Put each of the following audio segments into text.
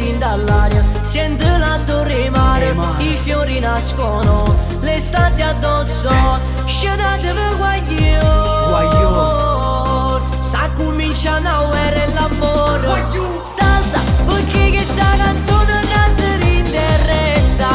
senti dall'aria, senti la torre mare, i fiori nascono, l'estate addosso, scendete per guagliò, sa comincia una guerra e l'amore, salta perché questa canzone traseri in resta,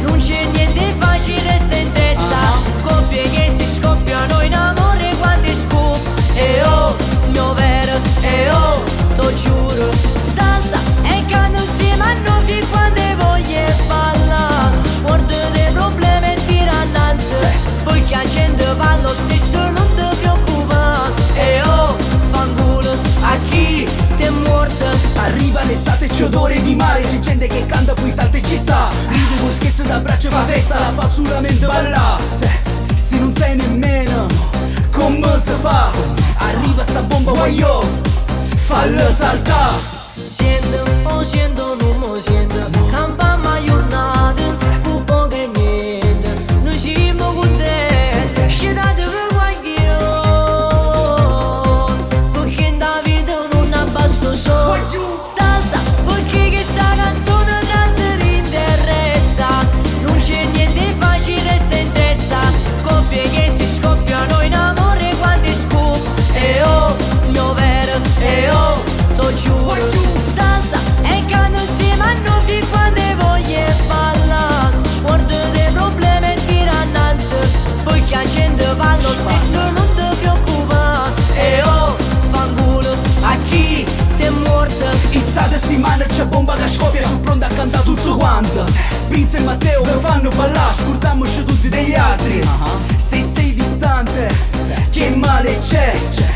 non c'è niente facile, resta in testa, coppie che si scoppiano in amore quando è scoop, e oh, mio vero, e oh, to giuro, salta e cade insieme a noi quando voglia balla, sport dei problemi e tirannanze, poi che la gente va lo stesso non ti preoccupare, e oh, fanculo, a chi ti è morto? Arriva l'estate, c'è odore di mare, c'è gente che canta, poi salta e ci sta, ride con scherzo d'abbraccio, fa festa, la fa solamente ballare, se non sai nemmeno come si fa, arriva sta bomba, guagliò, falla saltare. Siento, non mi sento, campa mai giornata, con poco e niente, noi siamo contenti, scegliete per guagliò, perché in da vita non abbasto solo, salta, perché questa canzone traseri in resta, non c'è niente facile, resta in testa, coppie che si scoppiano in amore quando è scoop, e oh, mio vero, e oh, to giuro, salta e cade insieme a noi quando voglia balla, sport dei problemi e tirannanze, poi che la gente va lo stesso non ti preoccupare, e oh, fanculo, a chi ti è morto? Issa settimana c'è bomba da scoppia, sono pronto a cantare tutto quanto, Prince e Matteo mi fanno ballare, scurdiamoci tutti degli altri, se sei distante, che male c'è,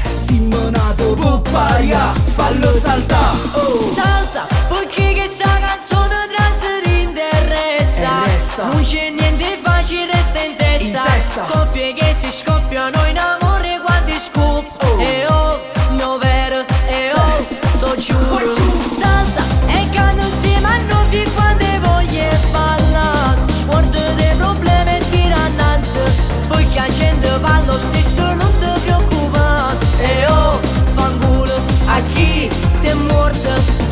Simonato Popparia, fallo saltare, oh. Salta, perché questa canzone traseri in resta, non c'è niente facile, resta in testa, coppie che si scoppiano in amore quando è scoop, e oh, mio vero, e oh, to giuro, salta e cade insieme a noi quando voglia balla, sport dei problemi e tirannanze, poi che la gente va lo stesso non ti preoccupare, e oh, fanculo, a chi ti è morto?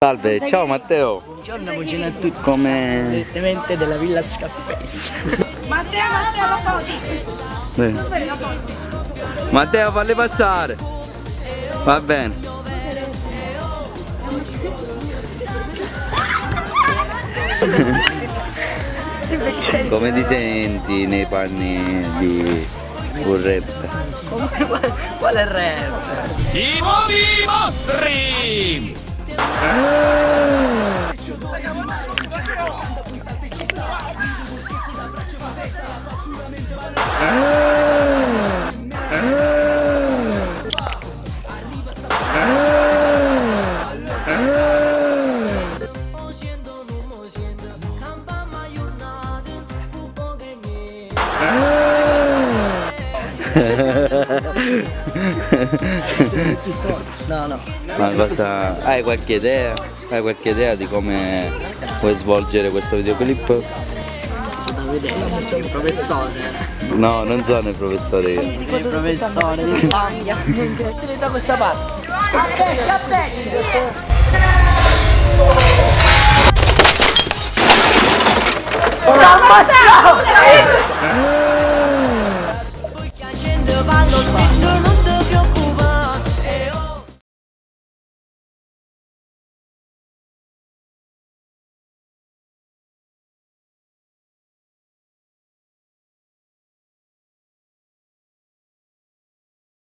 Salve, ciao Matteo. Buongiorno, buongiorno a tutti. Come... Direttamente della Villa Scarface. Matteo, Matteo, falli passare. Va bene. Come ti senti nei panni di un rapper? Quale rap? I nuovi mostri! No, no. Ma cosa... Hai qualche idea? Hai qualche idea di come puoi svolgere questo videoclip? Da vedere, sei un professore. No, non sono il professore io. Sei il professore di Spagna. da questa parte. A pesce, a pesce. Poi che la gente va lo stesso